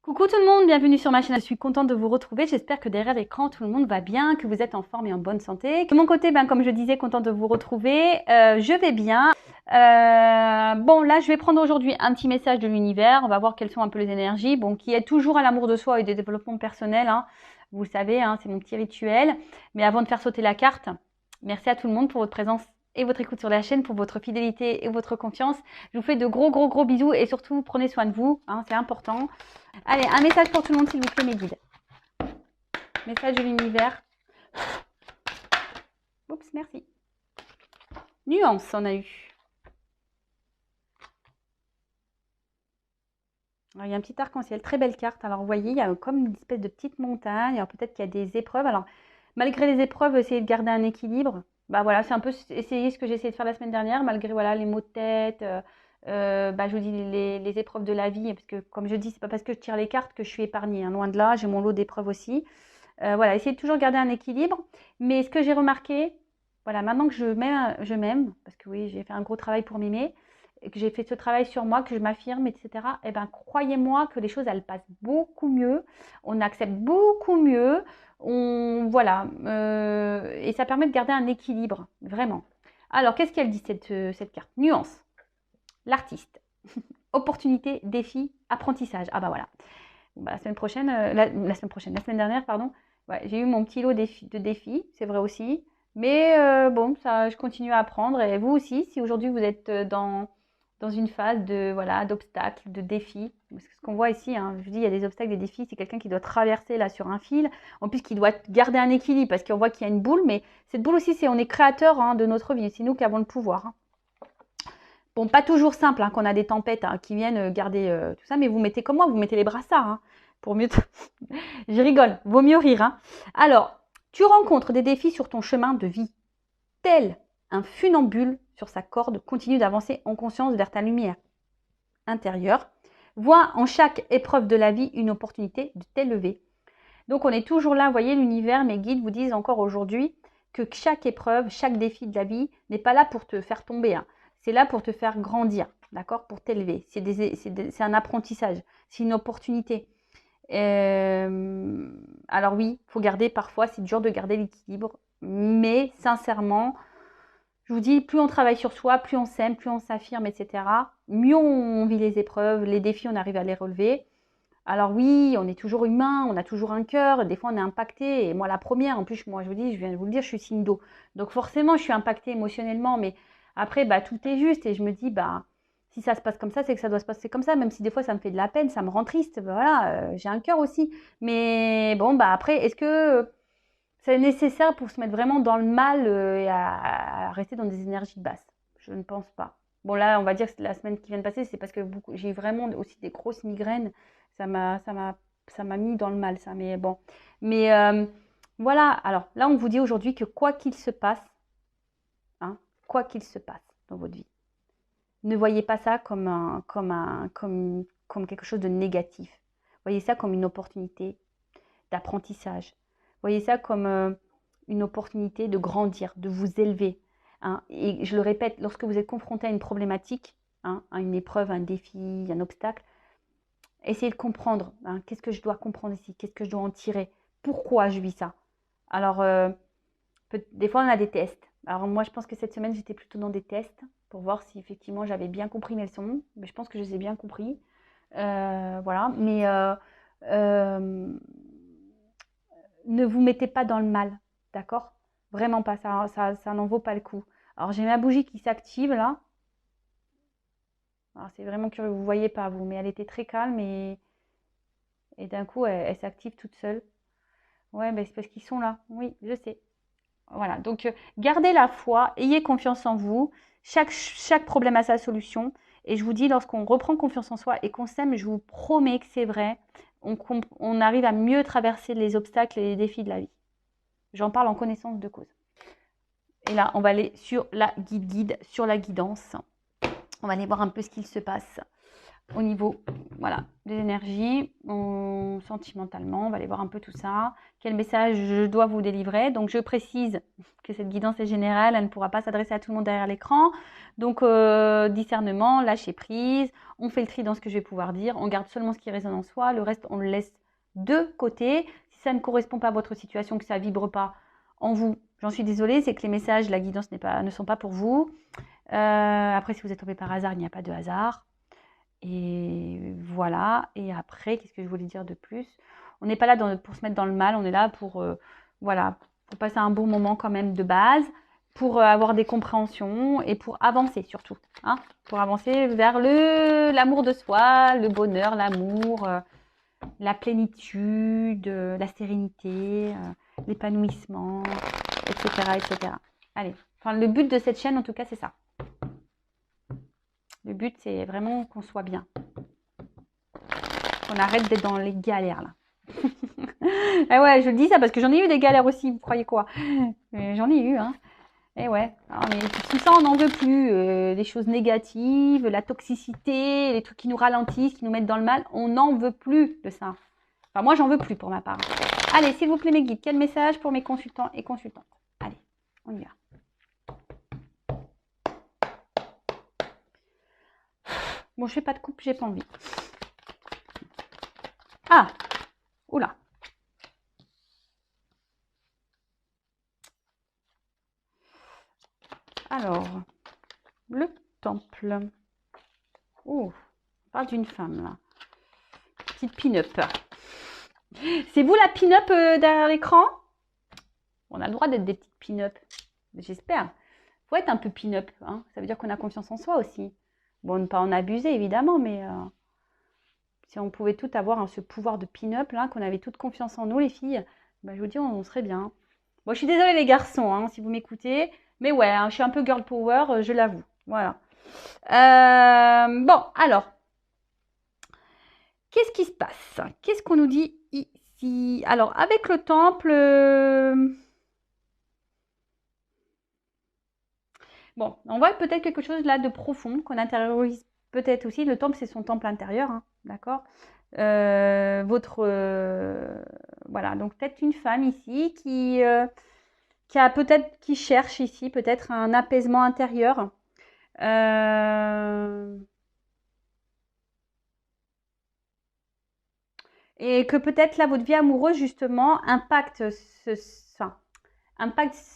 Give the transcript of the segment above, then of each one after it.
Coucou tout le monde, bienvenue sur ma chaîne. Je suis contente de vous retrouver. J'espère que derrière l'écran, tout le monde va bien, que vous êtes en forme et en bonne santé. De mon côté, comme je disais, contente de vous retrouver. Je vais bien. Bon, là, je vais prendre aujourd'hui un petit message de l'univers. On va voir quelles sont un peu les énergies. Bon, qui est toujours à l'amour de soi et des développements personnels. Hein. Vous le savez, hein, c'est mon petit rituel. Mais avant de faire sauter la carte, merci à tout le monde pour votre présence et votre écoute sur la chaîne, pour votre fidélité et votre confiance. Je vous fais de gros bisous et surtout, prenez soin de vous. Hein, c'est important. Allez, un message pour tout le monde, s'il vous plaît, mes guides. Message de l'univers. Oups, merci. Nuance, on a eu. Alors, il y a un petit arc-en-ciel, très belle carte. Alors, vous voyez, il y a comme une espèce de petite montagne. Alors, peut-être qu'il y a des épreuves. Alors, malgré les épreuves, essayez de garder un équilibre. Bah voilà, c'est un peu essayer ce que j'ai essayé de faire la semaine dernière, malgré voilà, les maux de tête. Je vous dis les épreuves de la vie, parce que comme je dis, c'est pas parce que je tire les cartes que je suis épargnée, hein, loin de là, j'ai mon lot d'épreuves aussi. Voilà, essayez de toujours garder un équilibre. Mais ce que j'ai remarqué, voilà, maintenant que je m'aime, parce que oui, j'ai fait un gros travail pour m'aimer, et que j'ai fait ce travail sur moi, que je m'affirme, etc. Eh ben, croyez-moi que les choses, elles passent beaucoup mieux, on accepte beaucoup mieux, voilà, et ça permet de garder un équilibre, vraiment. Alors, qu'est-ce qu'elle dit cette carte? Nuance. L'artiste. Opportunité, défi, apprentissage. Ah bah voilà. La semaine prochaine, la semaine dernière, pardon, ouais, j'ai eu mon petit lot de défis, c'est vrai aussi. Mais bon, ça, je continue à apprendre. Et vous aussi, si aujourd'hui vous êtes dans une phase de voilà d'obstacles, de défis, ce qu'on voit ici, hein, je dis il y a des obstacles, des défis, c'est quelqu'un qui doit traverser là sur un fil, en plus qui doit garder un équilibre parce qu'on voit qu'il y a une boule, mais cette boule aussi, on est créateur hein, de notre vie, c'est nous qui avons le pouvoir. Hein. Bon, pas toujours simple hein, qu'on a des tempêtes hein, qui viennent garder tout ça, mais vous mettez comme moi, vous mettez les brassards hein, pour mieux. Je rigole, vaut mieux rire. Hein. Alors, tu rencontres des défis sur ton chemin de vie, tel un funambule sur sa corde continue d'avancer en conscience vers ta lumière intérieure. Vois en chaque épreuve de la vie une opportunité de t'élever. Donc, on est toujours là, vous voyez, l'univers, mes guides vous disent encore aujourd'hui que chaque épreuve, chaque défi de la vie n'est pas là pour te faire tomber. Hein. C'est là pour te faire grandir, d'accord, pour t'élever. C'est un apprentissage, c'est une opportunité. Alors oui, il faut garder parfois, c'est dur de garder l'équilibre, mais sincèrement, je vous dis, plus on travaille sur soi, plus on s'aime, plus on s'affirme, etc., mieux on vit les épreuves, les défis, on arrive à les relever. Alors oui, on est toujours humain, on a toujours un cœur, des fois on est impacté, et moi la première, en plus moi je vous dis, je viens de vous le dire, je suis signe d'eau. Donc forcément je suis impactée émotionnellement, mais après tout est juste et je me dis, si ça se passe comme ça, c'est que ça doit se passer comme ça, même si des fois ça me fait de la peine, ça me rend triste, voilà, j'ai un cœur aussi. Mais bon, après, est-ce que c'est nécessaire pour se mettre vraiment dans le mal et à rester dans des énergies basses? Je ne pense pas. Bon là, on va dire que la semaine qui vient de passer, c'est parce que j'ai vraiment aussi des grosses migraines. Ça m'a mis dans le mal, ça. Mais bon. Mais voilà. Alors là, on vous dit aujourd'hui que quoi qu'il se passe, hein, quoi qu'il se passe dans votre vie, ne voyez pas ça comme quelque chose de négatif. Voyez ça comme une opportunité d'apprentissage. Voyez ça comme une opportunité de grandir, de vous élever. Hein. Et je le répète, lorsque vous êtes confronté à une problématique, hein, à une épreuve, un défi, un obstacle, essayez de comprendre. Hein, qu'est-ce que je dois comprendre ici? Qu'est-ce que je dois en tirer? Pourquoi je vis ça? Alors, des fois, on a des tests. Alors, moi, je pense que cette semaine, j'étais plutôt dans des tests pour voir si effectivement j'avais bien compris mes leçons. Mais je pense que je les ai bien compris. Voilà. Mais ne vous mettez pas dans le mal. D'accord? Vraiment pas. Ça n'en vaut pas le coup. Alors, j'ai ma bougie qui s'active là. Alors, c'est vraiment curieux. Vous ne voyez pas, vous. Mais elle était très calme et d'un coup, elle s'active toute seule. Ouais, c'est parce qu'ils sont là. Oui, je sais. Voilà, donc gardez la foi, ayez confiance en vous. Chaque problème a sa solution. Et je vous dis, lorsqu'on reprend confiance en soi et qu'on s'aime, je vous promets que c'est vrai, on arrive à mieux traverser les obstacles et les défis de la vie. J'en parle en connaissance de cause. Et là, on va aller sur la guide, sur la guidance. On va aller voir un peu ce qu'il se passe au niveau des énergies, sentimentalement, on va aller voir un peu tout ça. Quel message je dois vous délivrer? Donc, je précise que cette guidance est générale, elle ne pourra pas s'adresser à tout le monde derrière l'écran. Donc, discernement, lâcher prise, on fait le tri dans ce que je vais pouvoir dire, on garde seulement ce qui résonne en soi, le reste, on le laisse de côté. Si ça ne correspond pas à votre situation, que ça ne vibre pas en vous, j'en suis désolée, c'est que les messages, la guidance ne sont pas pour vous. Après, si vous êtes tombé par hasard, il n'y a pas de hasard. Et voilà. Et après, qu'est-ce que je voulais dire de plus? On n'est pas là pour se mettre dans le mal, on est là pour, voilà, pour passer un bon moment quand même de base, pour avoir des compréhensions et pour avancer surtout. Hein, pour avancer vers l'amour de soi, le bonheur, l'amour, la plénitude, la sérénité, l'épanouissement, etc., etc. Allez, enfin, le but de cette chaîne, en tout cas, c'est ça. Le but, c'est vraiment qu'on soit bien. Qu'on arrête d'être dans les galères, là. Eh ouais, je dis ça parce que j'en ai eu des galères aussi, vous croyez quoi? J'en ai eu, hein. Et ouais, mais tout ça, on n'en veut plus. Les choses négatives, la toxicité, les trucs qui nous ralentissent, qui nous mettent dans le mal, on n'en veut plus de ça. Enfin, moi, j'en veux plus pour ma part. Allez, s'il vous plaît, mes guides, quel message pour mes consultants et consultantes? Allez, on y va. Bon, je fais pas de coupe, j'ai pas envie. Ah, oula. Alors, le temple. Oh, on parle d'une femme, là. Petite pin-up. C'est vous la pin-up derrière l'écran? On a le droit d'être des petites pin-up. J'espère. Faut être un peu pin-up. Hein. Ça veut dire qu'on a confiance en soi aussi. Bon, ne pas en abuser, évidemment, mais si on pouvait tout avoir ce pouvoir de pin-up, là, qu'on avait toute confiance en nous, les filles, bah, je vous dis, on serait bien. Bon, je suis désolée, les garçons, hein, si vous m'écoutez. Mais ouais, hein, je suis un peu girl power, je l'avoue. Voilà. Bon, alors. Qu'est-ce qui se passe? Qu'est-ce qu'on nous dit ici? Alors, avec le temple... Bon, on voit peut-être quelque chose là de profond qu'on intériorise peut-être aussi. Le temple, c'est son temple intérieur, hein, d'accord? Voilà, donc peut-être une femme ici qui cherche ici peut-être un apaisement intérieur. Et que peut-être là, votre vie amoureuse, justement, impacte ce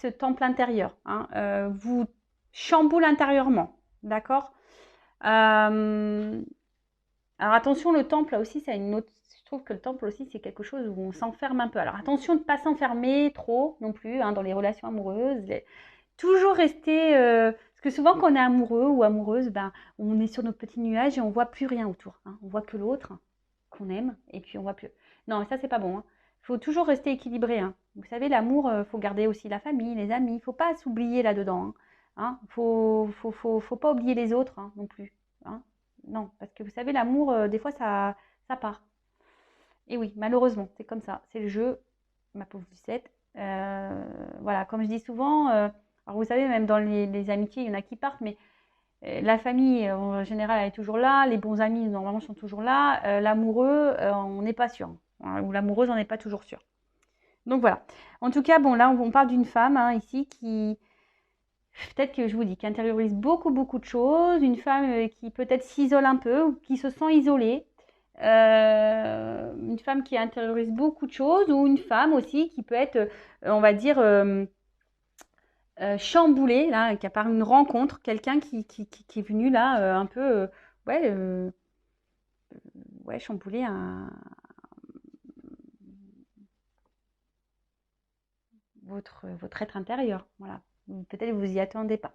temple intérieur. Hein, vous chamboule intérieurement. D'accord. Alors attention, le temple, là aussi, c'est une autre. Je trouve que le temple aussi, c'est quelque chose où on s'enferme un peu. Alors attention de ne pas s'enfermer trop non plus hein, dans les relations amoureuses. Toujours rester. Parce que souvent, quand on est amoureux ou amoureuse, ben, on est sur nos petits nuages et on voit plus rien autour. Hein. On voit que l'autre qu'on aime et puis on voit plus. Non, ça, c'est pas bon. Il faut toujours rester équilibré. Hein. Vous savez, l'amour, il faut garder aussi la famille, les amis. Il ne faut pas s'oublier là-dedans. Hein. Faut pas oublier les autres hein, non plus. Hein. Non, parce que vous savez, l'amour, des fois, ça part. Et oui, malheureusement, c'est comme ça. C'est le jeu, ma pauvre Lucette. Voilà, comme je dis souvent, alors vous savez, même dans les amitiés, il y en a qui partent, mais la famille, en général, elle est toujours là. Les bons amis, normalement, sont toujours là. L'amoureux, on n'est pas sûr. Hein, ou l'amoureuse, on n'est pas toujours sûr. Donc voilà. En tout cas, bon, là, on parle d'une femme hein, ici qui, peut-être que je vous dis, qui intériorise beaucoup, beaucoup de choses. Une femme qui peut-être s'isole un peu ou qui se sent isolée. Une femme qui intériorise beaucoup de choses ou une femme aussi qui peut être, on va dire, chamboulée, là, qui a par une rencontre, quelqu'un qui est venu là un peu, ouais, chambouler votre être intérieur. Voilà. Peut-être vous y attendez pas.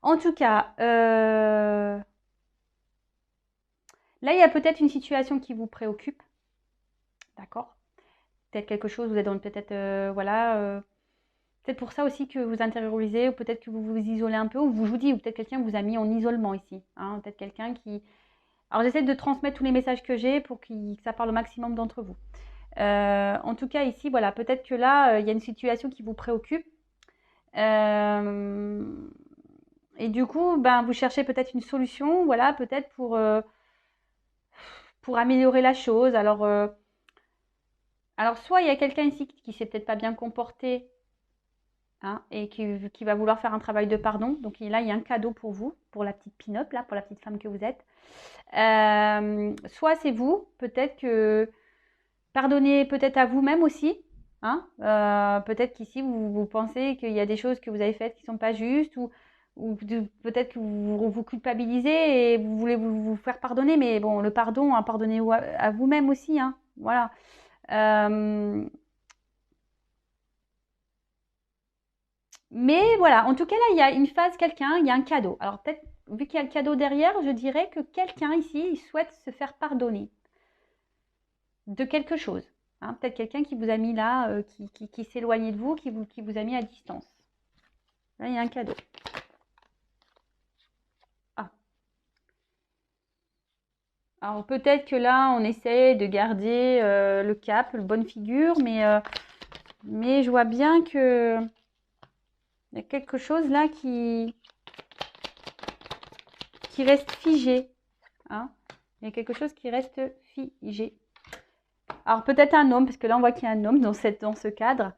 En tout cas, là, il y a peut-être une situation qui vous préoccupe. D'accord? Peut-être quelque chose, vous êtes dans peut-être, voilà. Peut-être pour ça aussi que vous intériorisez, ou peut-être que vous vous isolez un peu, ou je vous dis, ou peut-être quelqu'un vous a mis en isolement ici. Hein, peut-être quelqu'un qui... Alors j'essaie de transmettre tous les messages que j'ai pour que ça parle au maximum d'entre vous. En tout cas ici, voilà, peut-être que là, il y a une situation qui vous préoccupe. Et du coup, ben, vous cherchez peut-être une solution, voilà, peut-être pour améliorer la chose. Alors soit il y a quelqu'un ici qui s'est peut-être pas bien comporté, hein, et qui va vouloir faire un travail de pardon. Donc là, il y a un cadeau pour vous, pour la petite pin-up, là, pour la petite femme que vous êtes. Soit c'est vous, peut-être que pardonnez peut-être à vous-même aussi. Hein, peut-être qu'ici, vous pensez qu'il y a des choses que vous avez faites qui ne sont pas justes, ou peut-être que vous culpabilisez et vous voulez vous faire pardonner. Mais bon, le pardon, hein, pardonnez-vous à vous-même aussi. Hein, voilà. Mais voilà, en tout cas, là, il y a une phase, quelqu'un, il y a un cadeau. Alors peut-être, vu qu'il y a le cadeau derrière, je dirais que quelqu'un ici, il souhaite se faire pardonner de quelque chose. Hein, peut-être quelqu'un qui vous a mis là, qui s'éloignait de vous, qui vous a mis à distance. Là, il y a un cadeau. Ah. Alors peut-être que là, on essaie de garder le cap, le bonne figure, mais je vois bien que il y a quelque chose là qui reste figé. Hein. Il y a quelque chose qui reste figé. Alors peut-être un homme, parce que là on voit qu'il y a un homme dans ce cadre.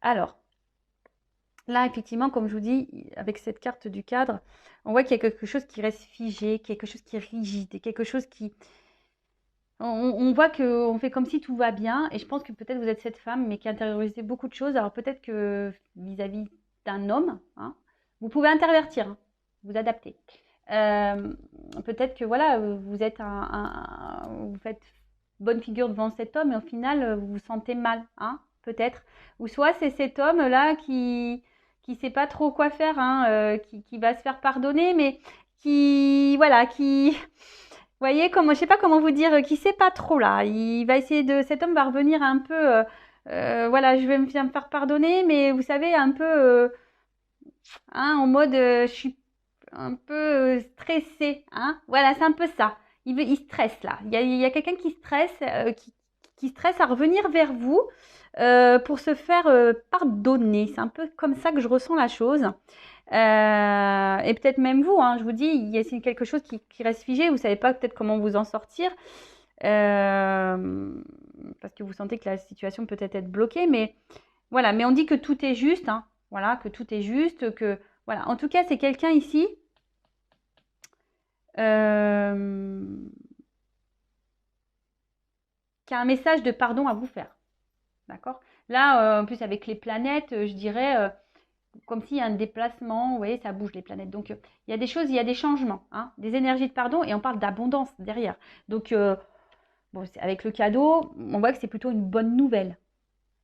Alors, là effectivement, comme je vous dis, avec cette carte du cadre, on voit qu'il y a quelque chose qui reste figé, quelque chose qui est rigide, quelque chose qui... On voit qu'on fait comme si tout va bien, et je pense que peut-être vous êtes cette femme, mais qui a intériorisé beaucoup de choses. Alors peut-être que vis-à-vis d'un homme, hein, vous pouvez intervertir, hein, vous adapter. Peut-être que voilà, vous êtes vous faites bonne figure devant cet homme et au final vous vous sentez mal, hein, peut-être. Ou soit c'est cet homme là qui sait pas trop quoi faire, hein, qui va se faire pardonner, mais qui voilà, qui vous voyez, comment, je sais pas comment vous dire, qui sait pas trop là. Il va essayer cet homme va revenir un peu, voilà, je vais me faire pardonner, mais vous savez, un peu, hein, en mode, je suis un peu stressé, hein. Voilà, c'est un peu ça. Il stresse là. Il y a quelqu'un qui stresse, qui stresse à revenir vers vous pour se faire pardonner. C'est un peu comme ça que je ressens la chose. Et peut-être même vous, hein, je vous dis, il y a quelque chose qui reste figé. Vous ne savez pas peut-être comment vous en sortir parce que vous sentez que la situation peut être bloquée. Mais voilà, mais on dit que tout est juste. Hein, voilà, que tout est juste. Que voilà. En tout cas, c'est quelqu'un ici. Qui a un message de pardon à vous faire. D'accord. Là, en plus, avec les planètes, je dirais, comme s'il y a un déplacement, vous voyez, ça bouge les planètes. Donc, il y a des choses, il y a des changements, hein, des énergies de pardon, et on parle d'abondance derrière. Donc, bon, avec le cadeau, on voit que c'est plutôt une bonne nouvelle.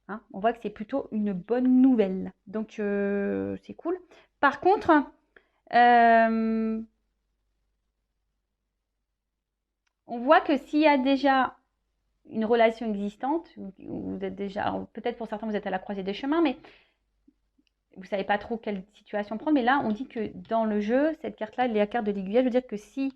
Hein, on voit que c'est plutôt une bonne nouvelle. Donc, c'est cool. Par contre, on voit que s'il y a déjà une relation existante, vous êtes déjà, peut-être pour certains vous êtes à la croisée des chemins, mais vous ne savez pas trop quelle situation prendre. Mais là, on dit que dans le jeu, cette carte-là, la carte de l'aiguillage, veut dire que si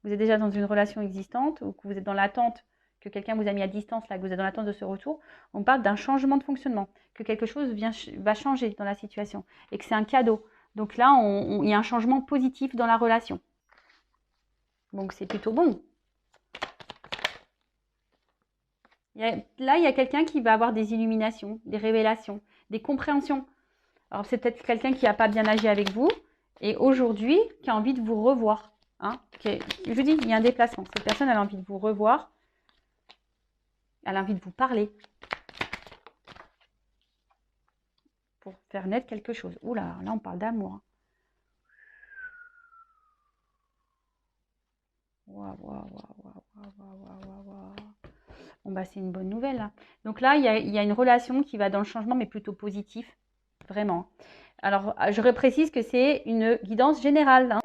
vous êtes déjà dans une relation existante ou que vous êtes dans l'attente, que quelqu'un vous a mis à distance, là, que vous êtes dans l'attente de ce retour, on parle d'un changement de fonctionnement, que quelque chose va changer dans la situation et que c'est un cadeau. Donc là, il y a un changement positif dans la relation. Donc c'est plutôt bon. Là, il y a quelqu'un qui va avoir des illuminations, des révélations, des compréhensions. Alors, c'est peut-être quelqu'un qui n'a pas bien agi avec vous et aujourd'hui qui a envie de vous revoir. Hein. Je vous dis, il y a un déplacement. Cette personne, elle a envie de vous revoir. Elle a envie de vous parler. Pour faire naître quelque chose. Oula, là, on parle d'amour. Waouh, waouh, waouh, waouh, waouh, waouh. Bon, bah, c'est une bonne nouvelle. Là. Donc là, il y a une relation qui va dans le changement, mais plutôt positif. Vraiment. Alors, je reprécise que c'est une guidance générale. Hein.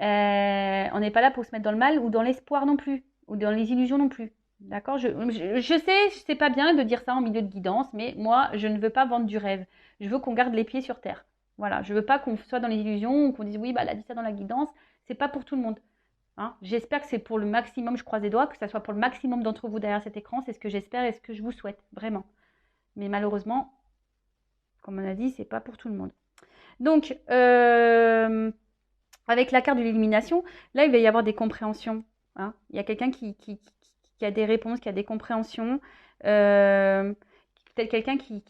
On n'est pas là pour se mettre dans le mal ou dans l'espoir non plus, ou dans les illusions non plus. D'accord, je sais, c'est pas bien de dire ça en milieu de guidance, mais moi, je ne veux pas vendre du rêve. Je veux qu'on garde les pieds sur terre. Voilà, je veux pas qu'on soit dans les illusions ou qu'on dise oui, bah, elle a dit ça dans la guidance. C'est pas pour tout le monde. Hein. J'espère que c'est pour le maximum, je croise les doigts, que ça soit pour le maximum d'entre vous derrière cet écran. C'est ce que j'espère et ce que je vous souhaite, vraiment. Mais malheureusement, comme on a dit, c'est pas pour tout le monde. Donc, Avec la carte de l'illumination, là, il va y avoir des compréhensions. Hein. Il y a quelqu'un qui a des réponses, qui a des compréhensions. Euh, Peut-être quelqu'un qui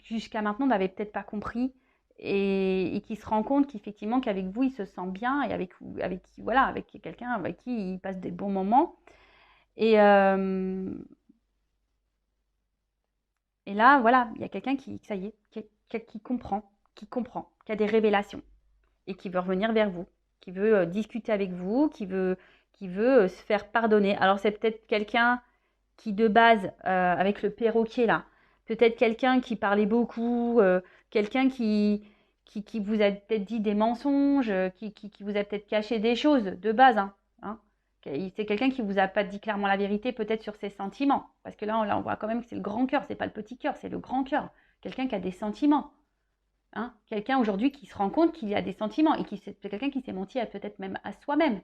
jusqu'à maintenant n'avait peut-être pas compris et qui se rend compte qu'effectivement qu'avec vous, il se sent bien et voilà, avec quelqu'un avec qui il passe des bons moments. Et, euh, et là, voilà, il y a quelqu'un ça y est, qui comprend, qui a des révélations et qui veut revenir vers vous, qui veut discuter avec vous, qui veut se faire pardonner. Alors c'est peut-être quelqu'un qui de base, avec le perroquet là, peut-être quelqu'un qui parlait beaucoup, quelqu'un qui vous a peut-être dit des mensonges, qui vous a peut-être caché des choses de base. Hein. C'est quelqu'un qui vous a pas dit clairement la vérité, peut-être sur ses sentiments. Parce que là, on voit quand même que c'est le grand cœur, c'est pas le petit cœur, c'est le grand cœur. Quelqu'un qui a des sentiments. Hein. Quelqu'un aujourd'hui qui se rend compte qu'il y a des sentiments et c'est quelqu'un qui s'est menti peut-être même à soi-même.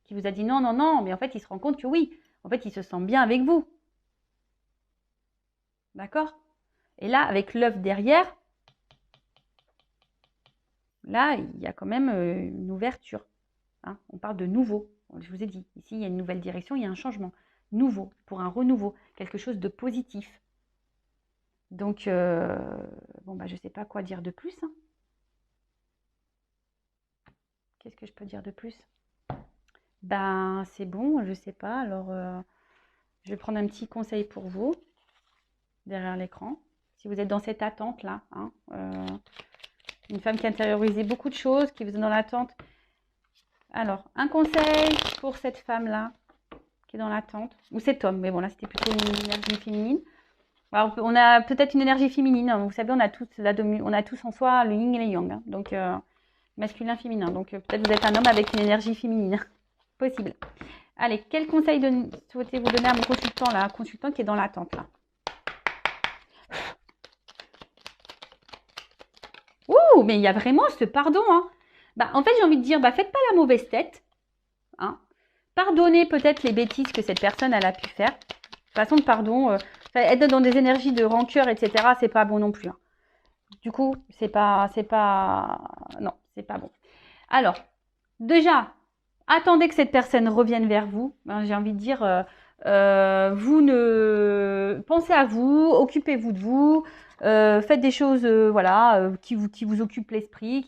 Qui vous a dit non, non, non, mais en fait, il se rend compte que oui, en fait, il se sent bien avec vous. D'accord? Et là, avec l'œuf derrière, là, il y a quand même une ouverture. Hein. On parle de nouveau. Je vous ai dit, ici, il y a une nouvelle direction, il y a un changement. Nouveau, pour un renouveau, quelque chose de positif. Donc, bon, bah, je ne sais pas quoi dire de plus. Hein. Qu'est-ce que je peux dire de plus? Ben, c'est bon, je ne sais pas. Alors, je vais prendre un petit conseil pour vous, derrière l'écran. Si vous êtes dans cette attente-là, hein, une femme qui a intériorisé beaucoup de choses, qui vous est dans l'attente. Alors, un conseil pour cette femme-là, qui est dans l'attente, ou cet homme, mais bon, là, c'était plutôt une énergie féminine. Alors, on a peut-être une énergie féminine, hein. Vous savez, on a tous en soi le yin et le yang, hein. Donc, masculin, féminin. Donc, peut-être vous êtes un homme avec une énergie féminine. Possible. Allez, quel conseil souhaitez-vous donner à mon consultant, là, un consultant qui est dans l'attente, là? Ouh, mais il y a vraiment ce pardon, hein. Bah, en fait, j'ai envie de dire, bah, faites pas la mauvaise tête, hein. Pardonnez peut-être les bêtises que cette personne elle a pu faire. Façon de pardon, être dans des énergies de rancœur, etc., c'est pas bon non plus. Hein. Du coup, non, c'est pas bon. Alors, déjà, attendez que cette personne revienne vers vous. Ben, j'ai envie de dire, vous ne pensez à vous, occupez-vous de vous, faites des choses, voilà, qui vous occupent l'esprit,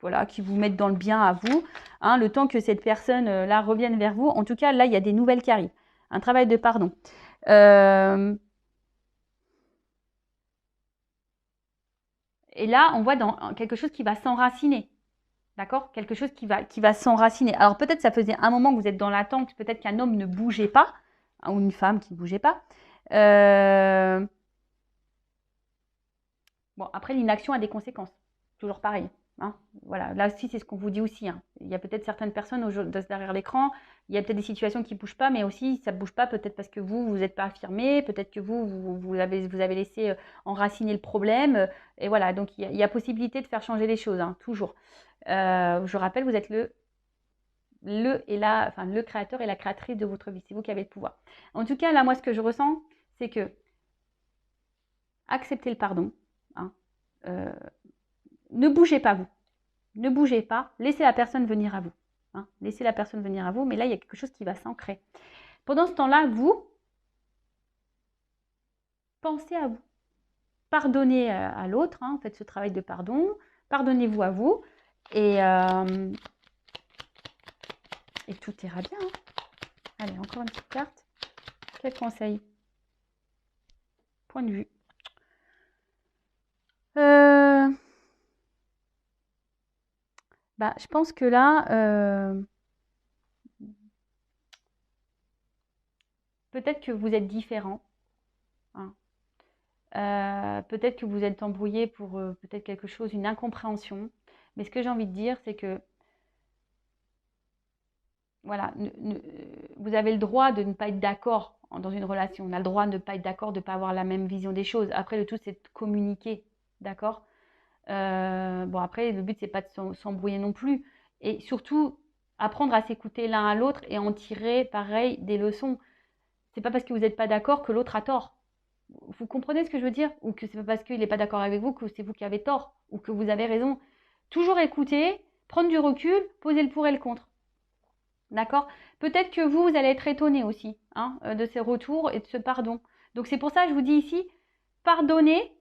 voilà, qui vous mettent dans le bien à vous. Hein, le temps que cette personne là revienne vers vous. En tout cas, là, il y a des nouvelles qui arrivent. Un travail de pardon. Et là, on voit dans quelque chose qui va s'enraciner. D'accord? Quelque chose qui va s'enraciner. Alors peut-être ça faisait un moment que vous êtes dans l'attente, peut-être qu'un homme ne bougeait pas, hein, ou une femme qui ne bougeait pas. Bon, après, l'inaction a des conséquences. Toujours pareil. Hein. Voilà, là aussi, c'est ce qu'on vous dit aussi. Hein. Il y a peut-être certaines personnes derrière l'écran, il y a peut-être des situations qui ne bougent pas, mais aussi, ça ne bouge pas peut-être parce que vous n'êtes pas affirmé, peut-être que vous avez laissé enraciner le problème. Et voilà, donc il y a possibilité de faire changer les choses, hein, toujours. Je rappelle, vous êtes le créateur et la créatrice de votre vie. C'est vous qui avez le pouvoir. En tout cas, là, moi, ce que je ressens, c'est que acceptez le pardon. Hein, ne bougez pas, vous. Ne bougez pas. Laissez la personne venir à vous. Hein, laissez la personne venir à vous. Mais là, il y a quelque chose qui va s'ancrer. Pendant ce temps-là, vous, pensez à vous. Pardonnez à l'autre. Hein, faites ce travail de pardon. Pardonnez-vous à vous. Et tout ira bien. Hein. Allez, encore une petite carte. Quel conseil? Point de vue. Bah, je pense que là, peut-être que vous êtes différent. Hein. Peut-être que vous êtes embrouillé pour peut-être quelque chose, une incompréhension. Mais ce que j'ai envie de dire, c'est que voilà, vous avez le droit de ne pas être d'accord dans une relation. On a le droit de ne pas être d'accord, de ne pas avoir la même vision des choses. Après, le tout, c'est de communiquer. D'accord? Bon, après, le but, c'est pas de s'embrouiller non plus. Et surtout, apprendre à s'écouter l'un à l'autre et en tirer, pareil, des leçons. C'est pas parce que vous n'êtes pas d'accord que l'autre a tort. Vous comprenez ce que je veux dire? Ou que c'est pas parce qu'il n'est pas d'accord avec vous que c'est vous qui avez tort ou que vous avez raison. Toujours écouter, Prendre du recul, poser le pour et le contre. D'accord? Peut-être que vous allez être étonné aussi hein, de ces retours et de ce pardon. Donc c'est pour ça que je vous dis ici, pardonnez.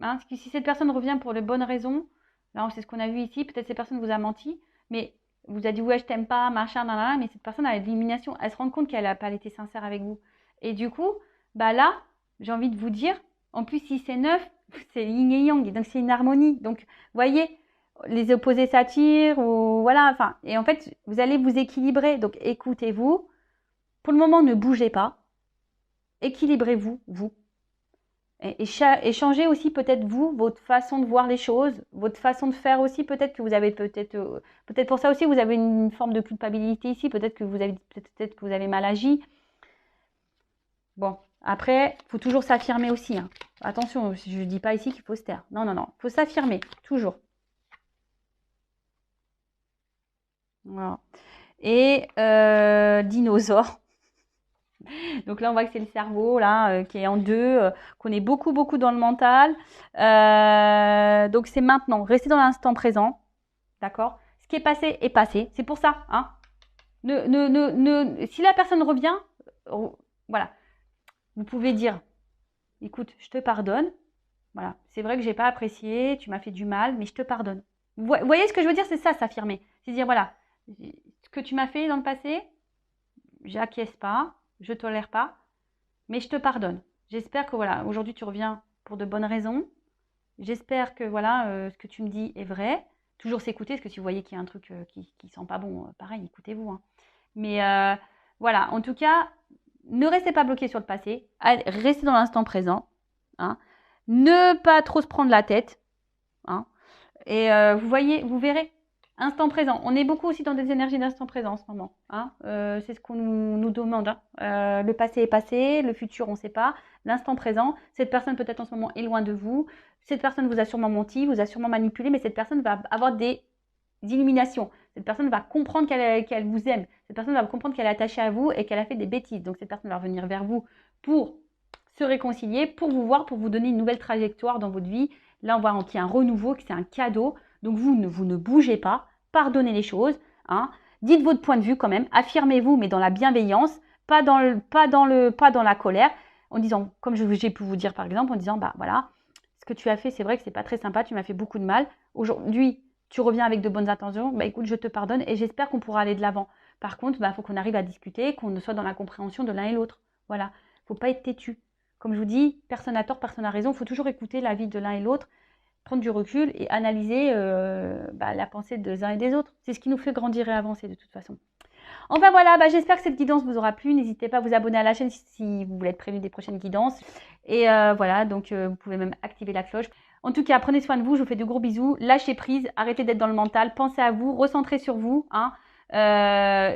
Hein, parce que si cette personne revient pour de bonnes raisons, là c'est ce qu'on a vu ici, peut-être cette personne vous a menti, mais vous a dit ouais je t'aime pas, machin, nanana, mais cette personne a l'élimination, elle se rend compte qu'elle n'a pas été sincère avec vous. Et du coup, bah là, j'ai envie de vous dire, en plus si c'est neuf, c'est yin et yang, donc c'est une harmonie. Donc, voyez, les opposés s'attirent, ou voilà, enfin, et en fait, vous allez vous équilibrer. Donc, écoutez-vous. Pour le moment, ne bougez pas. Équilibrez-vous, vous. Et changez aussi peut-être vous, votre façon de voir les choses, votre façon de faire aussi. Peut-être que vous avez peut-être pour ça aussi vous avez une forme de culpabilité ici. Peut-être que vous avez mal agi. Bon, après, il faut toujours s'affirmer aussi. Hein. Attention, je ne dis pas ici qu'il faut se taire. Non, non, non. Il faut s'affirmer, toujours. Voilà. Et dinosaure. Donc là, on voit que c'est le cerveau là qui est en deux, qu'on est beaucoup, beaucoup dans le mental. Donc c'est maintenant. Restez dans l'instant présent. D'accord? Ce qui est passé est passé. C'est pour ça. Hein? Si la personne revient, voilà. Vous pouvez dire, écoute, je te pardonne. Voilà. C'est vrai que j'ai pas apprécié, tu m'as fait du mal, mais je te pardonne. Vous voyez ce que je veux dire? C'est ça, s'affirmer. C'est dire, voilà, ce que tu m'as fait dans le passé, j'acquiesce pas, je tolère pas, mais je te pardonne. J'espère que voilà, aujourd'hui tu reviens pour de bonnes raisons. J'espère que voilà, ce que tu me dis est vrai. Toujours s'écouter, parce que si vous voyez qu'il y a un truc qui sent pas bon, pareil, écoutez-vous. Hein. Mais voilà, en tout cas, ne restez pas bloqué sur le passé. Restez dans l'instant présent. Hein. Ne pas trop se prendre la tête. Hein. Et vous voyez, vous verrez. Instant présent. On est beaucoup aussi dans des énergies d'instant présent en ce moment. Hein. C'est ce qu'on nous demande. Hein. Le passé est passé, le futur on ne sait pas. L'instant présent, cette personne peut-être en ce moment est loin de vous. Cette personne vous a sûrement menti, vous a sûrement manipulé, mais cette personne va avoir des illuminations. Cette personne va comprendre qu'elle vous aime. Cette personne va comprendre qu'elle est attachée à vous et qu'elle a fait des bêtises. Donc cette personne va revenir vers vous pour se réconcilier, pour vous voir, pour vous donner une nouvelle trajectoire dans votre vie. Là, on voit qu'il y a un renouveau, que c'est un cadeau. Donc vous ne bougez pas. Pardonnez les choses, hein. Dites votre point de vue quand même, affirmez-vous, mais dans la bienveillance, pas dans la colère, en disant, comme j'ai pu vous dire par exemple, en disant, bah voilà, ce que tu as fait, c'est vrai que c'est pas très sympa, tu m'as fait beaucoup de mal. Aujourd'hui, tu reviens avec de bonnes intentions, bah écoute, je te pardonne et j'espère qu'on pourra aller de l'avant. Par contre, bah faut qu'on arrive à discuter, qu'on soit dans la compréhension de l'un et l'autre. Voilà, faut pas être têtu. Comme je vous dis, personne n'a tort, personne n'a raison, il faut toujours écouter l'avis de l'un et l'autre, prendre du recul et analyser la pensée des uns et des autres. C'est ce qui nous fait grandir et avancer de toute façon. Enfin voilà, j'espère que cette guidance vous aura plu. N'hésitez pas à vous abonner à la chaîne si vous voulez être prévenu des prochaines guidances. Et voilà, donc vous pouvez même activer la cloche. En tout cas, prenez soin de vous, je vous fais de gros bisous. Lâchez prise, arrêtez d'être dans le mental, pensez à vous, recentrez sur vous. Hein.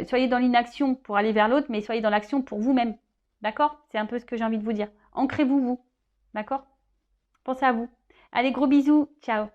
Soyez dans l'inaction pour aller vers l'autre, mais soyez dans l'action pour vous-même. D'accord? C'est un peu ce que j'ai envie de vous dire. Ancrez-vous, vous. D'accord? Pensez à vous. Allez, gros bisous. Ciao.